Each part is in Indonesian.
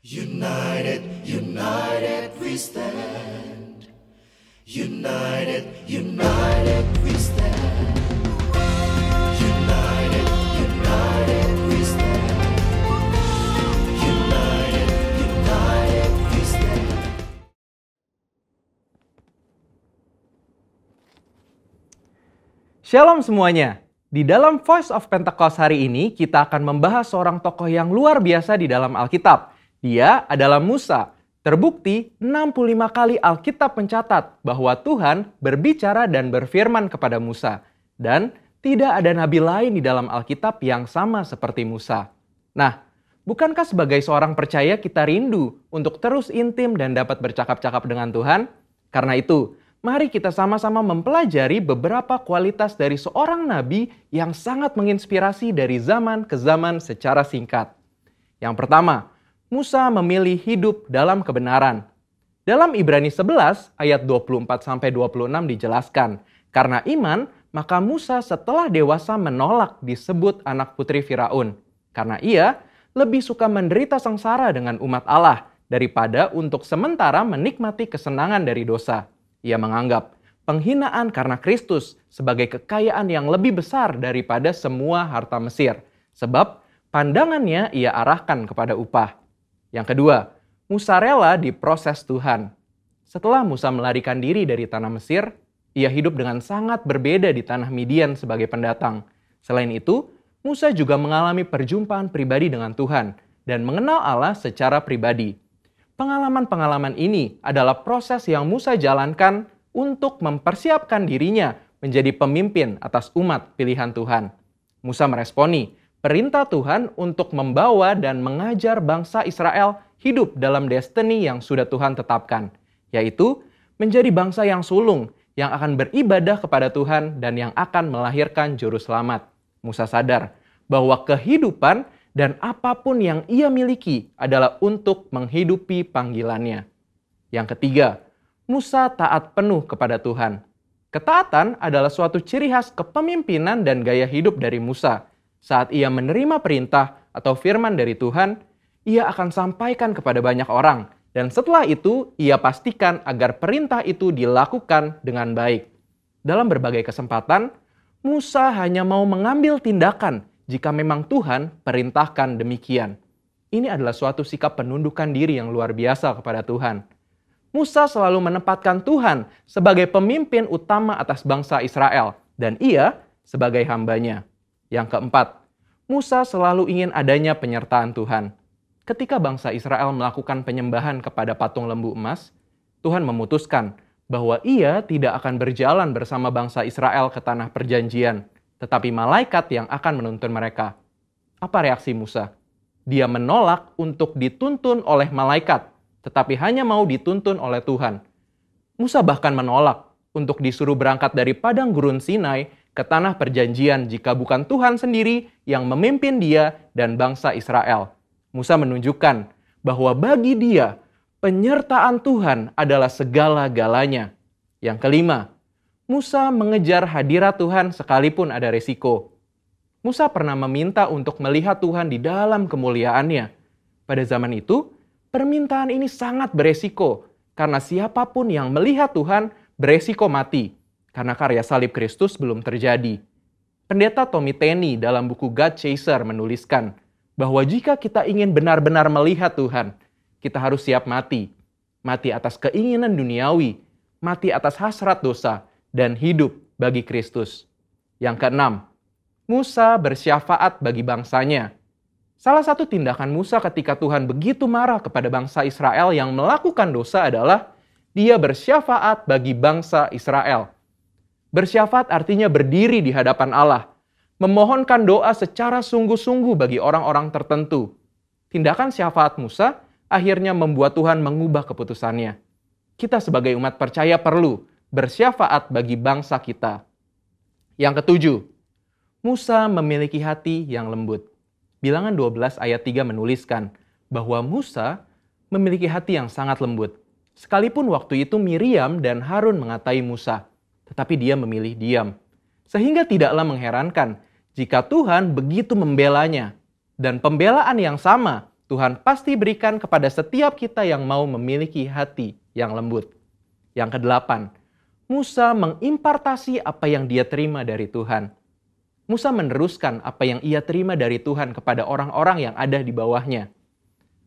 United, united we stand. United, united we stand. United, united we stand. United, united we stand. Shalom semuanya. Di dalam Voice of Pentecost hari ini kita akan membahas seorang tokoh yang luar biasa di dalam Alkitab. Dia adalah Musa. Terbukti 65 kali Alkitab mencatat bahwa Tuhan berbicara dan berfirman kepada Musa. Dan tidak ada nabi lain di dalam Alkitab yang sama seperti Musa. Nah, bukankah sebagai seorang percaya kita rindu untuk terus intim dan dapat bercakap-cakap dengan Tuhan? Karena itu, mari kita sama-sama mempelajari beberapa kualitas dari seorang nabi yang sangat menginspirasi dari zaman ke zaman secara singkat. Yang pertama, Musa memilih hidup dalam kebenaran. Dalam Ibrani 11 ayat 24-26 dijelaskan, karena iman, maka Musa setelah dewasa menolak disebut anak putri Firaun. Karena ia lebih suka menderita sengsara dengan umat Allah daripada untuk sementara menikmati kesenangan dari dosa. Ia menganggap penghinaan karena Kristus sebagai kekayaan yang lebih besar daripada semua harta Mesir. Sebab pandangannya ia arahkan kepada upah. Yang kedua, Musa rela diproses Tuhan. Setelah Musa melarikan diri dari tanah Mesir, ia hidup dengan sangat berbeda di tanah Midian sebagai pendatang. Selain itu, Musa juga mengalami perjumpaan pribadi dengan Tuhan dan mengenal Allah secara pribadi. Pengalaman-pengalaman ini adalah proses yang Musa jalankan untuk mempersiapkan dirinya menjadi pemimpin atas umat pilihan Tuhan. Musa meresponi perintah Tuhan untuk membawa dan mengajar bangsa Israel hidup dalam destiny yang sudah Tuhan tetapkan, yaitu menjadi bangsa yang sulung, yang akan beribadah kepada Tuhan dan yang akan melahirkan juru selamat. Musa sadar bahwa kehidupan dan apapun yang ia miliki adalah untuk menghidupi panggilannya. Yang ketiga, Musa taat penuh kepada Tuhan. Ketaatan adalah suatu ciri khas kepemimpinan dan gaya hidup dari Musa. Saat ia menerima perintah atau firman dari Tuhan, ia akan sampaikan kepada banyak orang. Dan setelah itu, ia pastikan agar perintah itu dilakukan dengan baik. Dalam berbagai kesempatan, Musa hanya mau mengambil tindakan jika memang Tuhan perintahkan demikian. Ini adalah suatu sikap penundukan diri yang luar biasa kepada Tuhan. Musa selalu menempatkan Tuhan sebagai pemimpin utama atas bangsa Israel, dan ia sebagai hambanya. Yang keempat, Musa selalu ingin adanya penyertaan Tuhan. Ketika bangsa Israel melakukan penyembahan kepada patung lembu emas, Tuhan memutuskan bahwa ia tidak akan berjalan bersama bangsa Israel ke tanah perjanjian, tetapi malaikat yang akan menuntun mereka. Apa reaksi Musa? Dia menolak untuk dituntun oleh malaikat, tetapi hanya mau dituntun oleh Tuhan. Musa bahkan menolak untuk disuruh berangkat dari padang gurun Sinai ke tanah perjanjian jika bukan Tuhan sendiri yang memimpin dia dan bangsa Israel. Musa menunjukkan bahwa bagi dia, penyertaan Tuhan adalah segala-galanya. Yang kelima, Musa mengejar hadirat Tuhan sekalipun ada resiko. Musa pernah meminta untuk melihat Tuhan di dalam kemuliaannya. Pada zaman itu, permintaan ini sangat beresiko, karena siapapun yang melihat Tuhan beresiko mati, karena karya salib Kristus belum terjadi. Pendeta Tommy Tenney dalam buku God Chaser menuliskan bahwa jika kita ingin benar-benar melihat Tuhan, kita harus siap mati. Mati atas keinginan duniawi, mati atas hasrat dosa, dan hidup bagi Kristus. Yang keenam, Musa bersyafaat bagi bangsanya. Salah satu tindakan Musa ketika Tuhan begitu marah kepada bangsa Israel yang melakukan dosa adalah dia bersyafaat bagi bangsa Israel. Bersyafaat artinya berdiri di hadapan Allah, memohonkan doa secara sungguh-sungguh bagi orang-orang tertentu. Tindakan syafaat Musa akhirnya membuat Tuhan mengubah keputusannya. Kita sebagai umat percaya perlu bersyafaat bagi bangsa kita. Yang ketujuh, Musa memiliki hati yang lembut. Bilangan 12 ayat 3 menuliskan bahwa Musa memiliki hati yang sangat lembut. Sekalipun waktu itu Miriam dan Harun mengatai Musa, tetapi dia memilih diam. Sehingga tidaklah mengherankan jika Tuhan begitu membelanya. Dan pembelaan yang sama Tuhan pasti berikan kepada setiap kita yang mau memiliki hati yang lembut. Yang kedelapan, Musa mengimpartasi apa yang dia terima dari Tuhan. Musa meneruskan apa yang ia terima dari Tuhan kepada orang-orang yang ada di bawahnya.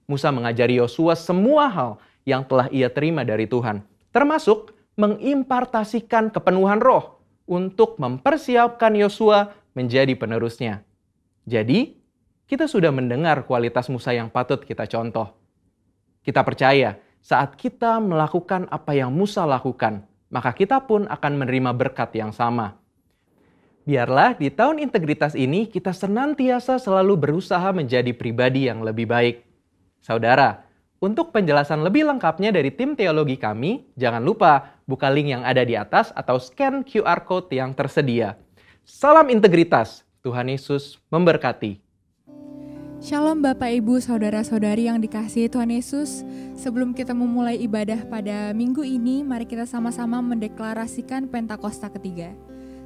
Musa mengajari Yosua semua hal yang telah ia terima dari Tuhan, termasuk mengimpartasikan kepenuhan roh untuk mempersiapkan Yosua menjadi penerusnya. Jadi, kita sudah mendengar kualitas Musa yang patut kita contoh. Kita percaya saat kita melakukan apa yang Musa lakukan, maka kita pun akan menerima berkat yang sama. Biarlah di tahun integritas ini kita senantiasa selalu berusaha menjadi pribadi yang lebih baik. Saudara, untuk penjelasan lebih lengkapnya dari tim teologi kami, jangan lupa buka link yang ada di atas atau scan QR Code yang tersedia. Salam integritas, Tuhan Yesus memberkati. Shalom Bapak Ibu Saudara-saudari yang dikasihi Tuhan Yesus. Sebelum kita memulai ibadah pada minggu ini, mari kita sama-sama mendeklarasikan Pentakosta ketiga.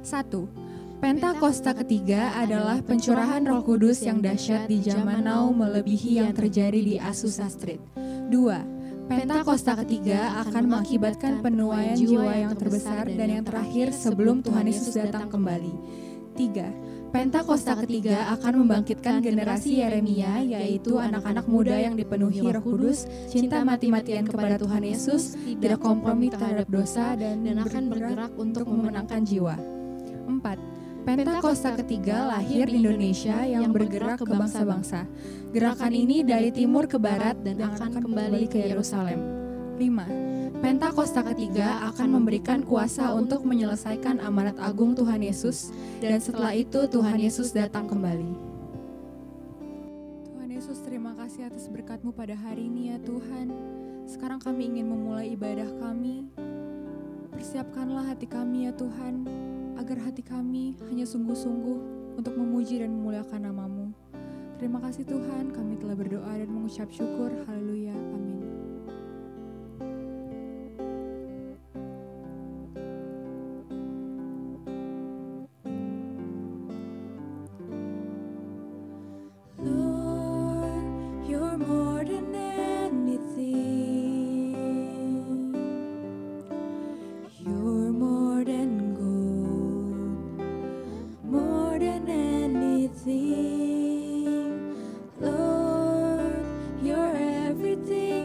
1. Pentakosta ketiga adalah pencurahan Roh Kudus yang dahsyat di zaman now melebihi yang terjadi di Azusa Street. 2. Pentakosta ketiga akan mengakibatkan penuaian jiwa yang terbesar dan yang terakhir sebelum Tuhan Yesus datang kembali. 3. Pentakosta ketiga akan membangkitkan generasi Yeremia, yaitu anak-anak muda yang dipenuhi Roh Kudus, cinta mati-matian kepada Tuhan Yesus, tidak kompromi terhadap dosa, dan akan bergerak untuk memenangkan jiwa. 4. Pentakosta ketiga lahir di Indonesia yang bergerak ke bangsa-bangsa. Gerakan ini dari timur ke barat dan akan kembali ke Yerusalem. 5. Pentakosta ketiga akan memberikan kuasa untuk menyelesaikan amanat agung Tuhan Yesus, dan setelah itu Tuhan Yesus datang kembali. Tuhan Yesus, terima kasih atas berkat-Mu pada hari ini ya Tuhan. Sekarang kami ingin memulai ibadah kami. Persiapkanlah hati kami ya Tuhan, agar hati kami hanya sungguh-sungguh untuk memuji dan memuliakan nama-Mu. Terima kasih Tuhan, kami telah berdoa dan mengucap syukur. Haleluya, amin. Lord, you're everything.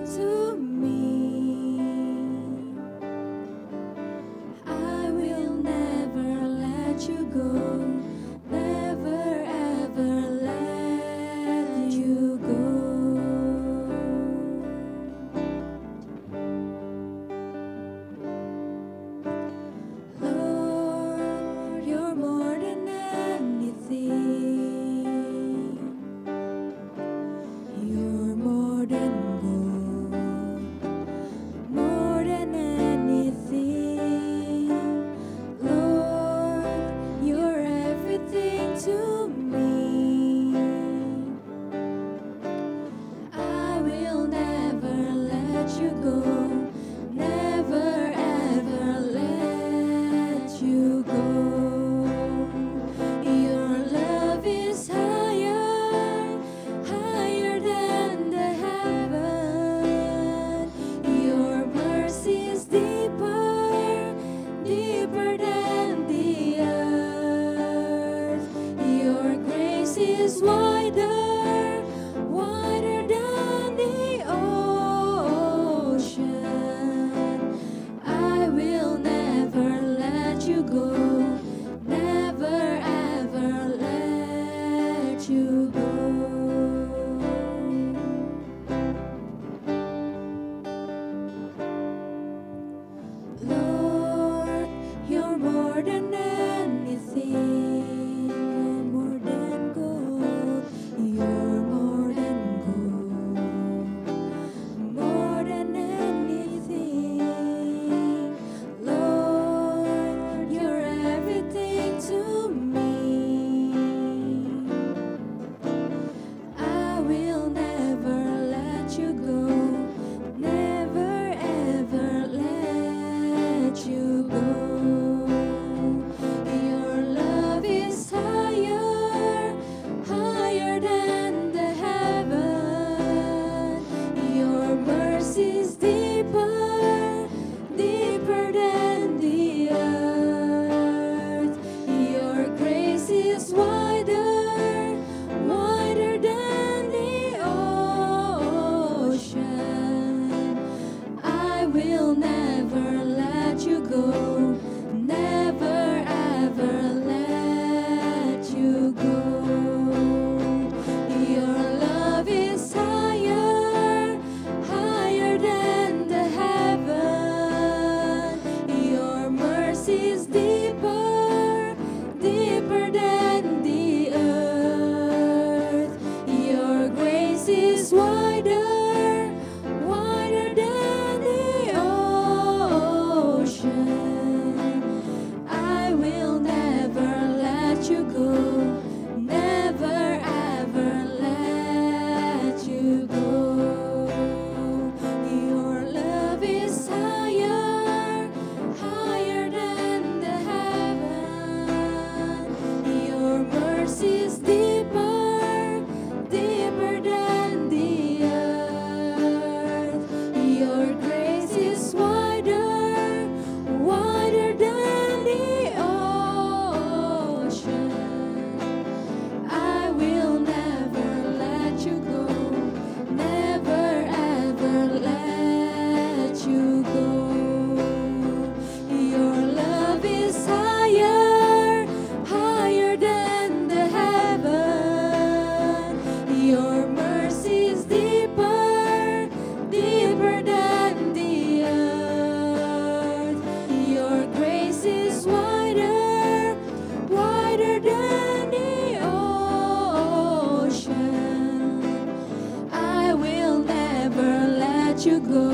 let you go.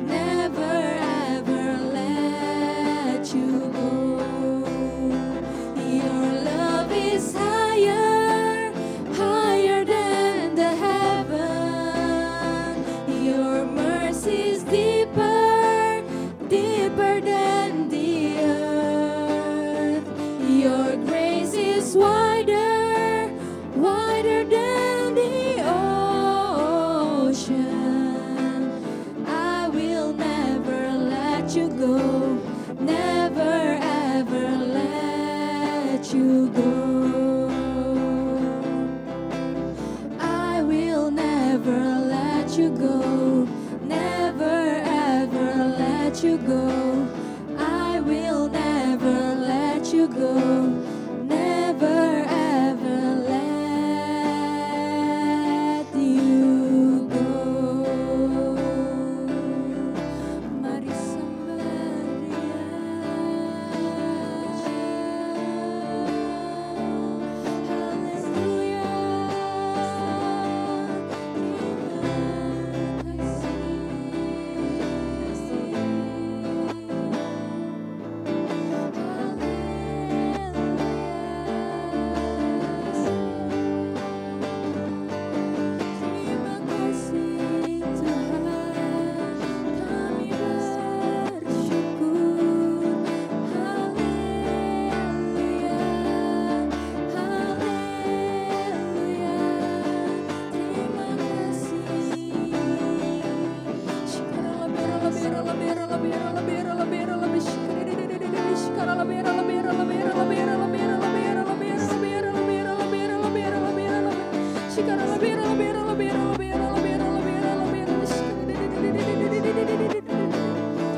Never ever let you go. Your love is higher, higher than the heaven. Your mercy is deeper, deeper than the earth. Your grace is wider, wider than the ocean. I will never let you go, never ever let you go. I will never let you go, never ever let you go. I will never let you go, never ever let you go. Mari sembah Dia. Haleluya. Terima kasih Tuhan, kami bersyukur. Haleluya, haleluya. Terima kasih. Shikara labera labera labera labera labera labera labera shikara labera labera labera labera labera labera labera labera labera labera labera labera shikara labera labera labera labera labera labera labera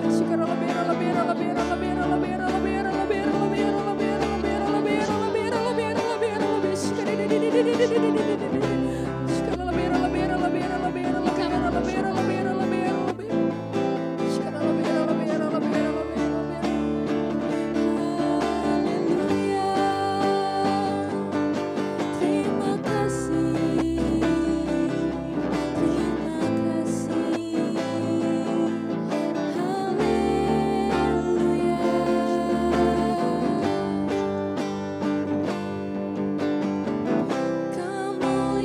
shikara labera labera labera labera labera labera labera labera labera labera labera labera labera labera labera shikara labera labera labera labera labera labera labera labera shikara labera labera labera labera labera. Haleluya. Terima kasih. Terima kasih. Haleluya.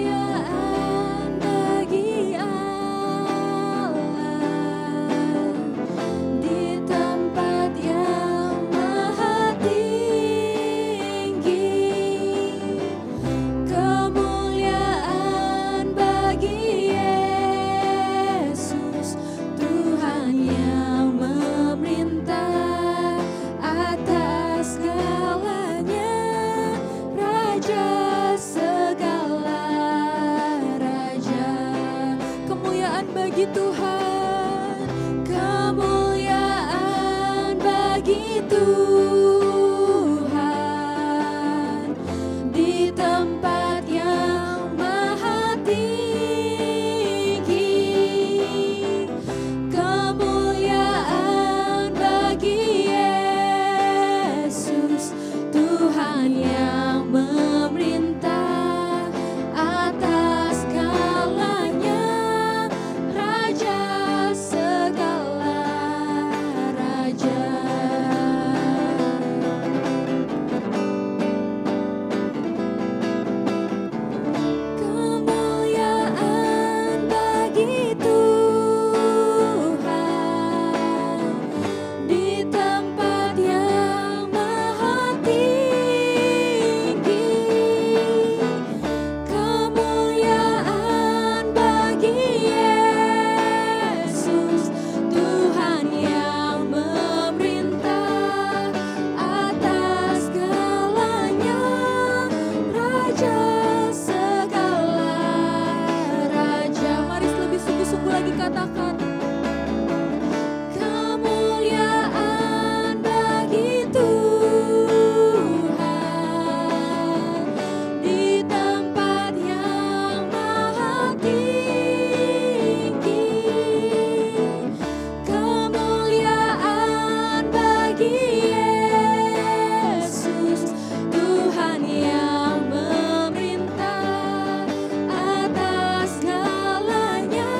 Kemuliaan bagi Allah di tempat yang maha tinggi. Kemuliaan bagi Yesus, Tuhan yang memerintah atas segalanya, Raja segala raja. Kemuliaan bagi Tuhan, kemuliaan bagi Tuhan di tempat yang maha tinggi. Kemuliaan bagi Yesus, Tuhan yang memerintah atas segalanya, Raja segala raja. Kemuliaan bagi Tuhan di tempat yang maha tinggi. Kemuliaan bagi Yesus, Tuhan yang memerintah atas segalanya, Raja segala raja. Mari lebih sungguh-sungguh lagi katakan. Kemuliaan bagi Tuhan di tempat yang maha tinggi. Kemuliaan bagi Yesus, Tuhan yang memerintah atas segalanya,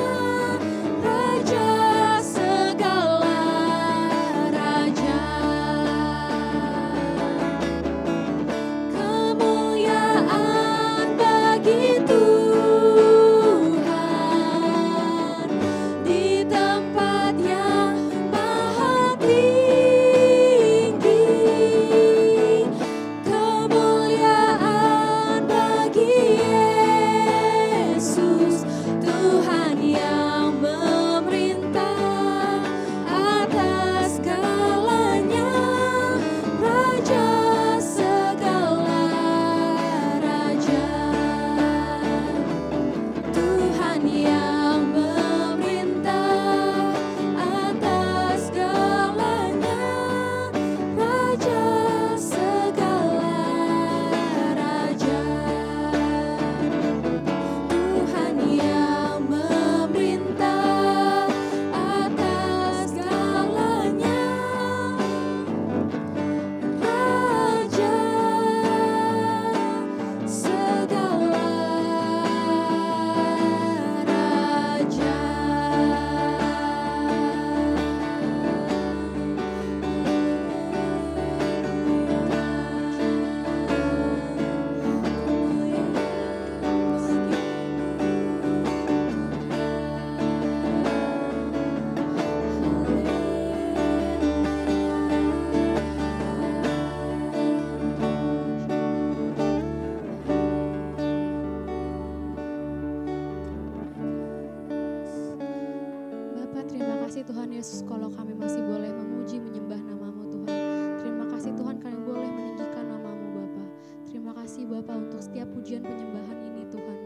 kasih Tuhan Yesus kalau kami masih boleh memuji menyembah nama-Mu Tuhan. Terima kasih Tuhan kami boleh meninggikan nama-Mu Bapa. Terima kasih Bapa untuk setiap pujian penyembahan ini Tuhan.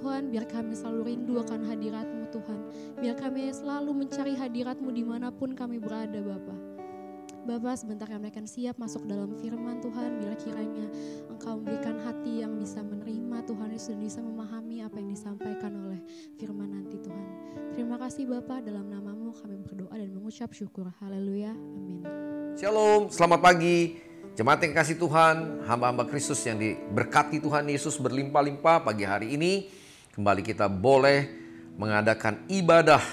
Tuhan, biar kami selalu rindu akan hadirat-Mu Tuhan. Biar kami selalu mencari hadirat-Mu dimanapun kami berada Bapa. Bapa, sebentar kami akan siap masuk dalam firman Tuhan. Biar kiranya Engkau memberikan hati yang bisa menerima Tuhan Yesus dan bisa memahami apa yang disampaikan oleh firman nanti Tuhan. Terima kasih Bapa, dalam nama-Mu kami berdoa dan mengucap syukur. Haleluya, amin. Shalom, selamat pagi. Jemaat yang kasih Tuhan, hamba-hamba Kristus yang diberkati Tuhan Yesus berlimpah-limpah. Pagi hari ini kembali kita boleh mengadakan ibadah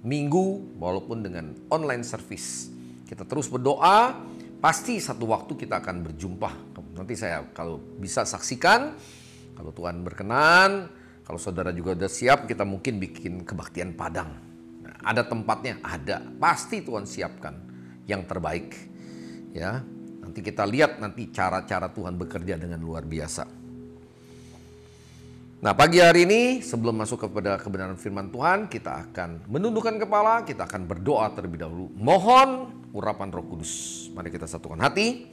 minggu walaupun dengan online service. Kita terus berdoa, pasti satu waktu kita akan berjumpa. Nanti saya kalau bisa saksikan, kalau Tuhan berkenan, kalau saudara juga udah siap, kita mungkin bikin kebaktian Padang. Nah, ada tempatnya, ada. Pasti Tuhan siapkan yang terbaik. Ya, nanti kita lihat nanti cara-cara Tuhan bekerja dengan luar biasa. Nah, pagi hari ini sebelum masuk kepada kebenaran firman Tuhan, kita akan menundukkan kepala, kita akan berdoa terlebih dahulu. Mohon urapan Roh Kudus. Mari kita satukan hati.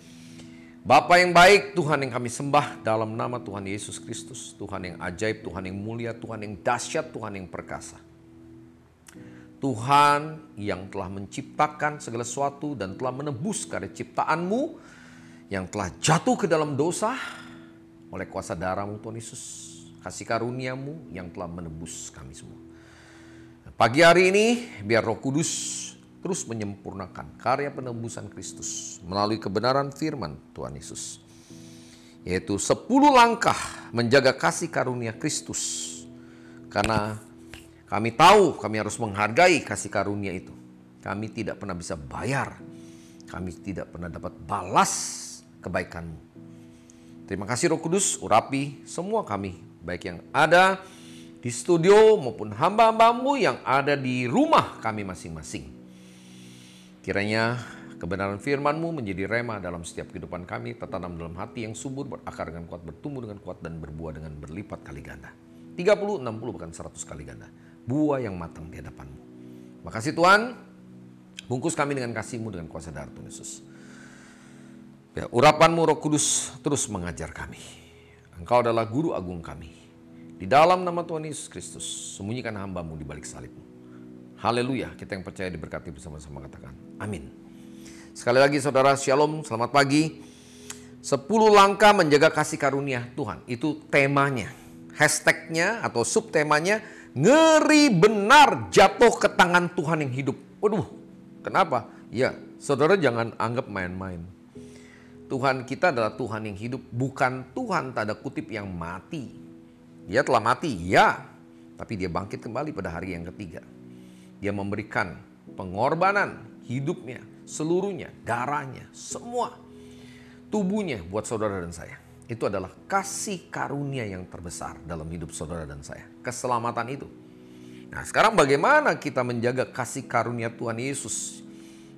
Bapa yang baik, Tuhan yang kami sembah dalam nama Tuhan Yesus Kristus. Tuhan yang ajaib, Tuhan yang mulia, Tuhan yang dahsyat, Tuhan yang perkasa. Tuhan yang telah menciptakan segala sesuatu dan telah menebus karya ciptaan-Mu yang telah jatuh ke dalam dosa oleh kuasa darah-Mu Tuhan Yesus. Kasih karunia-Mu yang telah menebus kami semua. Pagi hari ini biar Roh Kudus terus menyempurnakan karya penebusan Kristus melalui kebenaran firman Tuhan Yesus. Yaitu 10 langkah menjaga kasih karunia Kristus. Karena kami tahu kami harus menghargai kasih karunia itu. Kami tidak pernah bisa bayar. Kami tidak pernah dapat balas kebaikan-Mu. Terima kasih Roh Kudus, urapi semua kami. Baik yang ada di studio maupun hamba-hamba-Mu yang ada di rumah kami masing-masing. Kiranya kebenaran firman-Mu menjadi rema dalam setiap kehidupan kami, tertanam dalam hati yang subur, berakar dengan kuat, bertumbuh dengan kuat, dan berbuah dengan berlipat kali ganda. 30, 60, bahkan 100 kali ganda. Buah yang matang di hadapan-Mu. Makasih Tuhan, bungkus kami dengan kasih-Mu dengan kuasa darah Tuhan Yesus. Ya, urapan-Mu Roh Kudus terus mengajar kami. Engkau adalah guru agung kami. Di dalam nama Tuhan Yesus Kristus, sembunyikan hamba-Mu di balik salib-Mu. Haleluya, kita yang percaya diberkati bersama-sama katakan amin. Sekali lagi saudara, shalom, selamat pagi. 10 langkah menjaga kasih karunia Tuhan, itu temanya. Hashtagnya atau subtemanya, ngeri benar jatuh ke tangan Tuhan yang hidup. Waduh, kenapa? Ya, saudara jangan anggap main-main. Tuhan kita adalah Tuhan yang hidup, bukan Tuhan tanda kutip yang mati. Dia telah mati, ya, tapi dia bangkit kembali pada hari yang ketiga. Dia memberikan pengorbanan hidupnya, seluruhnya, darahnya, semua tubuhnya buat saudara dan saya. Itu adalah kasih karunia yang terbesar dalam hidup saudara dan saya. Keselamatan itu. Nah, sekarang bagaimana kita menjaga kasih karunia Tuhan Yesus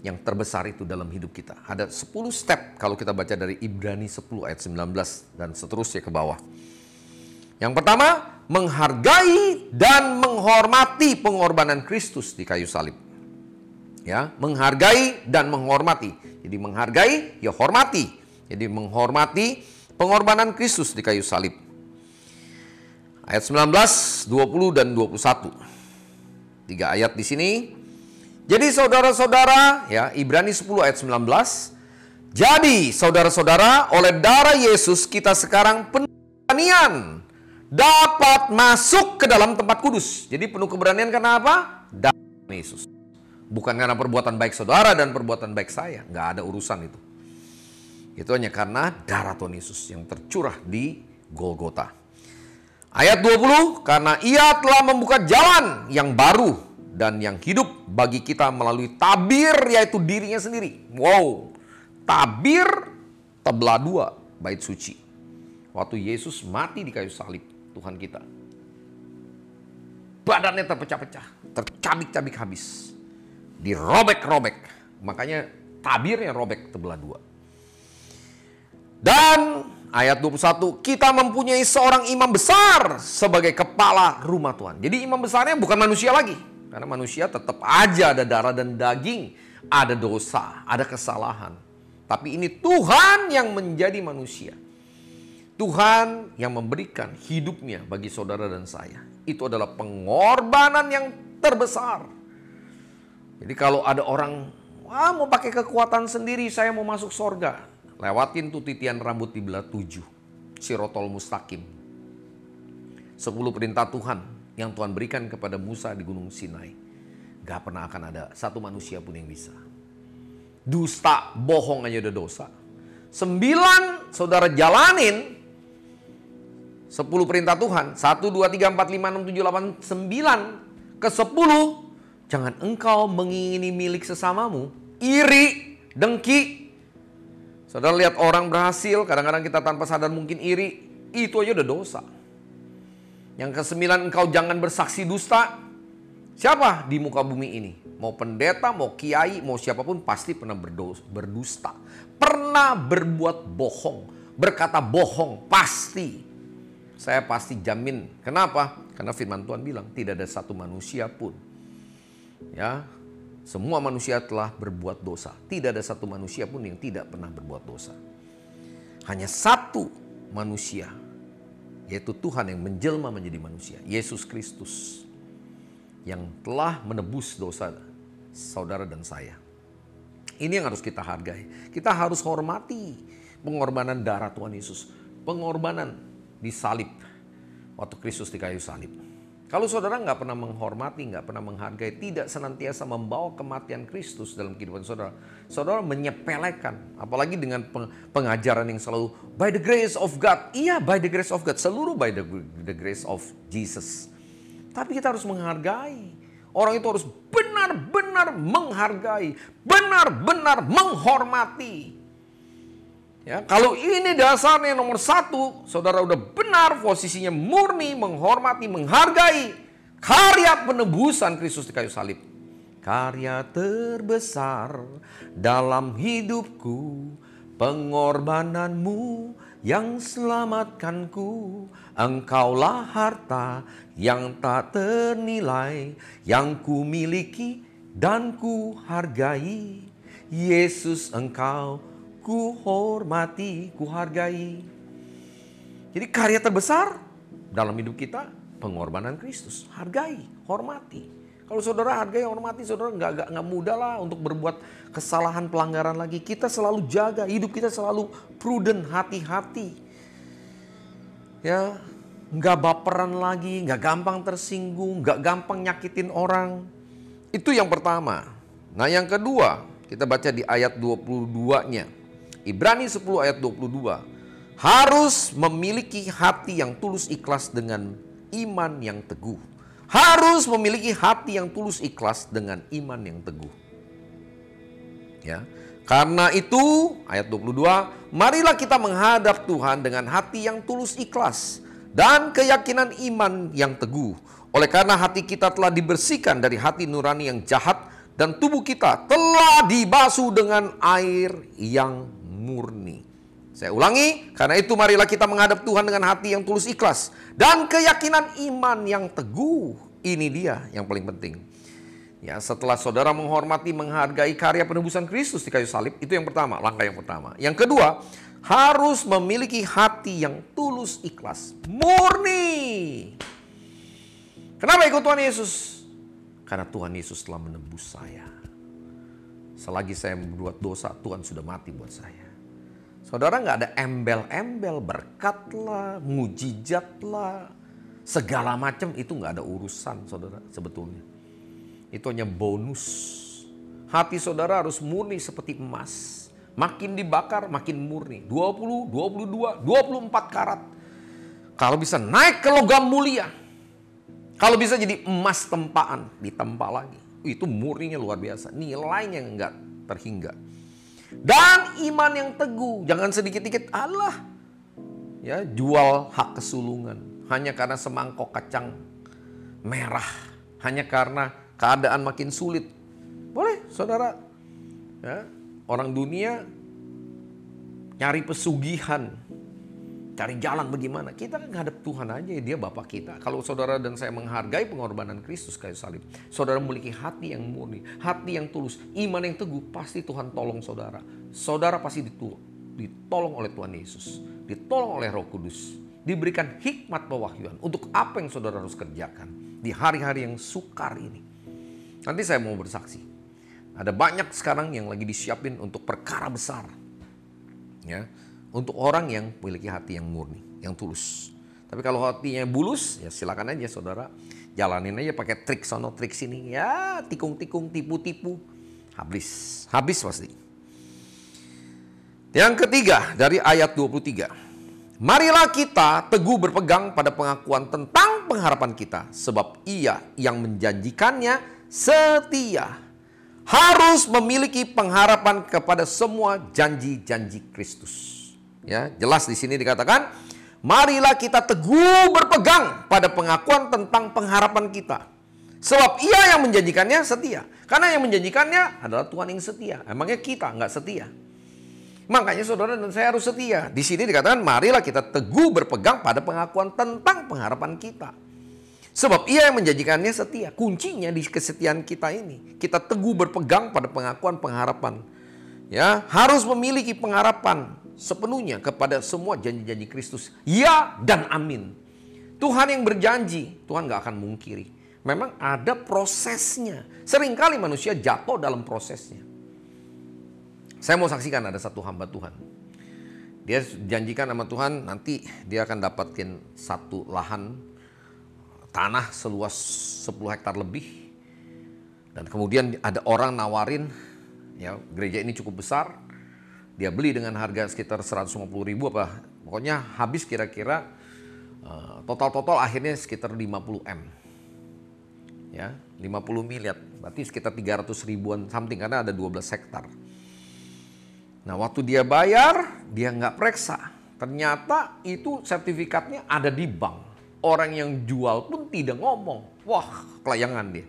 yang terbesar itu dalam hidup kita? Ada 10 step kalau kita baca dari Ibrani 10 ayat 19 dan seterusnya ke bawah. Yang pertama, menghargai dan menghormati pengorbanan Kristus di kayu salib. Ya, menghargai dan menghormati. Jadi menghargai, ya hormati. Jadi menghormati pengorbanan Kristus di kayu salib. Ayat 19, 20 dan 21. 3 ayat di sini. Jadi saudara-saudara, ya Ibrani 10 ayat 19. Jadi saudara-saudara, oleh darah Yesus kita sekarang penuh keberanian dapat masuk ke dalam tempat kudus. Jadi penuh keberanian karena apa? Darah Yesus. Bukan karena perbuatan baik saudara dan perbuatan baik saya. Nggak ada urusan itu. Itu hanya karena darah Tuhan Yesus yang tercurah di Golgota. Ayat 20, karena ia telah membuka jalan yang baru dan yang hidup bagi kita melalui tabir, yaitu dirinya sendiri. Wow, tabir tebelah 2 bait suci. Waktu Yesus mati di kayu salib, Tuhan kita, badannya terpecah-pecah, tercabik-cabik habis, dirobek-robek. Makanya tabirnya robek tebelah 2. Dan ayat 21, kita mempunyai seorang imam besar sebagai kepala rumah Tuhan. Jadi imam besarnya bukan manusia lagi. Karena manusia tetap aja ada darah dan daging, ada dosa, ada kesalahan. Tapi ini Tuhan yang menjadi manusia. Tuhan yang memberikan hidupnya bagi saudara dan saya. Itu adalah pengorbanan yang terbesar. Jadi kalau ada orang, mau pakai kekuatan sendiri, saya mau masuk sorga. Lewatin tuh titian rambut di belah 7. Sirotol mustaqim. 10 perintah Tuhan yang Tuhan berikan kepada Musa di Gunung Sinai. Gak pernah akan ada satu manusia pun yang bisa. Dusta, bohong aja udah dosa. 9 saudara jalanin 10 perintah Tuhan. 1, 2, 3, 4, 5, 6, 7, 8, 9. Ke-10, jangan engkau mengingini milik sesamamu. Iri, dengki. Saudara lihat orang berhasil, kadang-kadang kita tanpa sadar mungkin iri. Itu aja udah dosa. Yang ke-9, engkau jangan bersaksi dusta. Siapa di muka bumi ini? Mau pendeta, mau kiai, mau siapapun pasti pernah berdusta. Pernah berbuat bohong, berkata bohong, pasti. Saya pasti jamin. Kenapa? Karena firman Tuhan bilang tidak ada satu manusia pun. Ya, semua manusia telah berbuat dosa. Tidak ada satu manusia pun yang tidak pernah berbuat dosa. Hanya satu manusia, yaitu Tuhan yang menjelma menjadi manusia, Yesus Kristus, yang telah menebus dosa saudara dan saya. Ini yang harus kita hargai. Kita harus hormati pengorbanan darah Tuhan Yesus. Pengorbanan di salib, waktu Kristus di kayu salib. Kalau saudara nggak pernah menghormati, nggak pernah menghargai, tidak senantiasa membawa kematian Kristus dalam kehidupan saudara, saudara menyepelekan. Apalagi dengan pengajaran yang selalu by the grace of God. Iya, by the grace of God, seluruh by the grace of Jesus. Tapi kita harus menghargai. Orang itu harus benar-benar menghargai, benar-benar menghormati. Ya, kalau ini dasarnya nomor 1, saudara udah benar posisinya murni, menghormati, menghargai karya penebusan Kristus di kayu salib. Karya terbesar dalam hidupku, pengorbananmu yang selamatkanku. Engkaulah harta yang tak ternilai, yang ku miliki dan ku hargai. Yesus, engkau ku hormati, ku hargai. Jadi karya terbesar dalam hidup kita, pengorbanan Kristus. Hargai, hormati. Kalau saudara hargai, hormati, saudara nggak mudah lah untuk berbuat kesalahan, pelanggaran lagi. Kita selalu jaga, hidup kita selalu prudent, hati-hati. Ya, nggak baperan lagi, nggak gampang tersinggung, nggak gampang nyakitin orang. Itu yang pertama. Nah yang kedua, kita baca di ayat 22-nya. Ibrani 10 ayat 22. Harus memiliki hati yang tulus ikhlas dengan iman yang teguh. Harus memiliki hati yang tulus ikhlas dengan iman yang teguh. Ya. Karena itu, ayat 22, marilah kita menghadap Tuhan dengan hati yang tulus ikhlas dan keyakinan iman yang teguh. Oleh karena hati kita telah dibersihkan dari hati nurani yang jahat dan tubuh kita telah dibasuh dengan air yang murni. Saya ulangi, karena itu marilah kita menghadap Tuhan dengan hati yang tulus ikhlas dan keyakinan iman yang teguh. Ini dia yang paling penting. Ya, setelah saudara menghormati, menghargai karya penebusan Kristus di kayu salib, itu yang pertama, langkah yang pertama. Yang kedua, harus memiliki hati yang tulus ikhlas, murni. Kenapa ikut Tuhan Yesus? Karena Tuhan Yesus telah menebus saya. Selagi saya berbuat dosa, Tuhan sudah mati buat saya. Saudara nggak ada embel-embel, berkat lah, mujizat lah, segala macam itu nggak ada urusan saudara sebetulnya. Itu hanya bonus. Hati saudara harus murni seperti emas. Makin dibakar makin murni. 20, 22, 24 karat. Kalau bisa naik ke logam mulia. Kalau bisa jadi emas tempaan, ditempa lagi. Itu murninya luar biasa. Nilainya nggak terhingga. Dan iman yang teguh. Jangan sedikit-dikit Allah. Ya, jual hak kesulungan. Hanya karena semangkok kacang merah. Hanya karena keadaan makin sulit. Boleh saudara. Ya, orang dunia nyari pesugihan. cari jalan bagaimana. Kita kan ngadep Tuhan aja, dia Bapa kita. Kalau saudara dan saya menghargai pengorbanan Kristus kayu salib, saudara memiliki hati yang murni, hati yang tulus, iman yang teguh, pasti Tuhan tolong saudara. Saudara pasti ditolong oleh Tuhan Yesus, ditolong oleh Roh Kudus, diberikan hikmat pewahyuan untuk apa yang saudara harus kerjakan di hari-hari yang sukar ini. Nanti saya mau bersaksi. Ada banyak sekarang yang lagi disiapin untuk perkara besar. Ya, untuk orang yang memiliki hati yang murni, yang tulus. Tapi kalau hatinya bulus, ya silakan aja saudara. Jalanin aja pakai trik sono, trik sini. Ya, tikung-tikung, tipu-tipu. Habis pasti. Yang ketiga dari ayat 23. Marilah kita teguh berpegang pada pengakuan tentang pengharapan kita. Sebab Ia yang menjanjikannya setia. Harus memiliki pengharapan kepada semua janji-janji Kristus. Ya, jelas di sini dikatakan, marilah kita teguh berpegang pada pengakuan tentang pengharapan kita. Sebab Ia yang menjanjikannya setia. Karena yang menjanjikannya adalah Tuhan yang setia. Emangnya kita nggak setia? Makanya saudara dan saya harus setia. Di sini dikatakan, marilah kita teguh berpegang pada pengakuan tentang pengharapan kita. Sebab Ia yang menjanjikannya setia. Kuncinya di kesetiaan kita ini. Kita teguh berpegang pada pengakuan pengharapan. Ya, harus memiliki pengharapan sepenuhnya kepada semua janji-janji Kristus. Ya dan amin. Tuhan yang berjanji, Tuhan gak akan mungkiri. Memang ada prosesnya. Seringkali manusia jatuh dalam prosesnya. Saya mau saksikan ada satu hamba Tuhan. Dia janjikan sama Tuhan, nanti dia akan dapatin satu lahan tanah seluas 10 hektar lebih. Dan kemudian ada orang nawarin, ya gereja ini cukup besar. Dia beli dengan harga sekitar 150.000 apa. Pokoknya habis kira-kira total akhirnya sekitar 50 M. Ya, 50 miliar. Berarti sekitar 300 ribuan something karena ada 12 hektar. Nah, waktu dia bayar, dia nggak periksa. Ternyata itu sertifikatnya ada di bank. Orang yang jual pun tidak ngomong. Wah, kelayangan dia.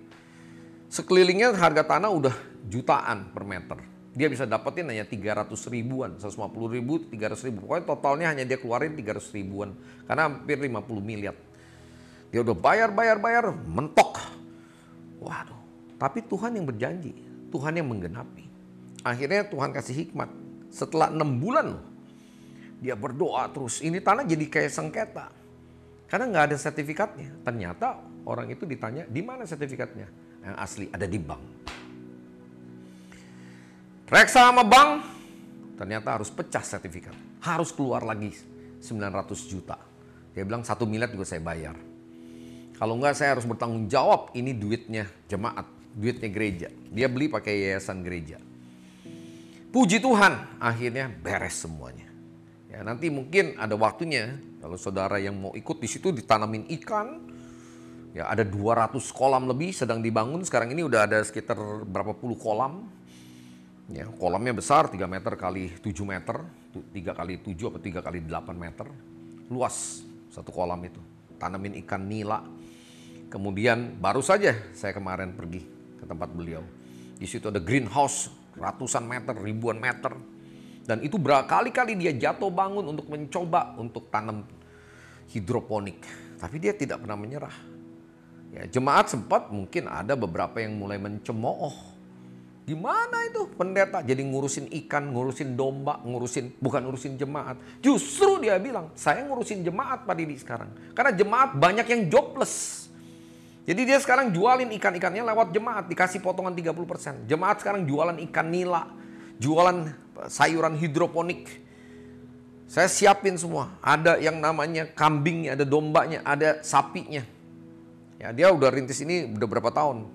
Sekelilingnya harga tanah udah jutaan per meter. Dia bisa dapetin hanya 300 ribuan, 150 ribu, 300 ribu. Pokoknya totalnya hanya dia keluarin 300 ribuan. Karena hampir 50 miliar. Dia udah bayar, mentok. Waduh, tapi Tuhan yang berjanji. Tuhan yang menggenapi. Akhirnya Tuhan kasih hikmat. Setelah 6 bulan, dia berdoa terus. Ini tanah jadi kayak sengketa. Karena nggak ada sertifikatnya. Ternyata orang itu ditanya, di mana sertifikatnya? Yang asli ada di bank. Reksa sama bank, ternyata harus pecah sertifikat. Harus keluar lagi 900 juta. Dia bilang 1 miliar juga saya bayar. Kalau enggak saya harus bertanggung jawab, ini duitnya jemaat, duitnya gereja. Dia beli pakai yayasan gereja. Puji Tuhan, akhirnya beres semuanya. Ya, nanti mungkin ada waktunya, kalau saudara yang mau ikut di situ ditanamin ikan. Ya, ada 200 kolam lebih sedang dibangun. Sekarang ini udah ada sekitar berapa puluh kolam. Ya, kolamnya besar, 3 meter kali 7 meter, 3 kali 7 atau 3 kali 8 meter. Luas satu kolam itu. Tanamin ikan nila. Kemudian baru saja saya kemarin pergi ke tempat beliau. Di situ ada greenhouse, ratusan meter, ribuan meter. Dan itu berkali-kali dia jatuh bangun untuk mencoba untuk tanam hidroponik. Tapi dia tidak pernah menyerah. Ya, jemaat sempat mungkin ada beberapa yang mulai mencemooh. Gimana itu pendeta jadi ngurusin ikan, ngurusin domba, bukan ngurusin jemaat. Justru dia bilang, saya ngurusin jemaat Pak Didi sekarang. Karena jemaat banyak yang jobless. Jadi dia sekarang jualin ikan-ikannya lewat jemaat, dikasih potongan 30%. Jemaat sekarang jualan ikan nila, jualan sayuran hidroponik. Saya siapin semua. Ada yang namanya kambingnya, ada dombanya, ada sapinya. Ya, dia udah rintis ini udah berapa tahun.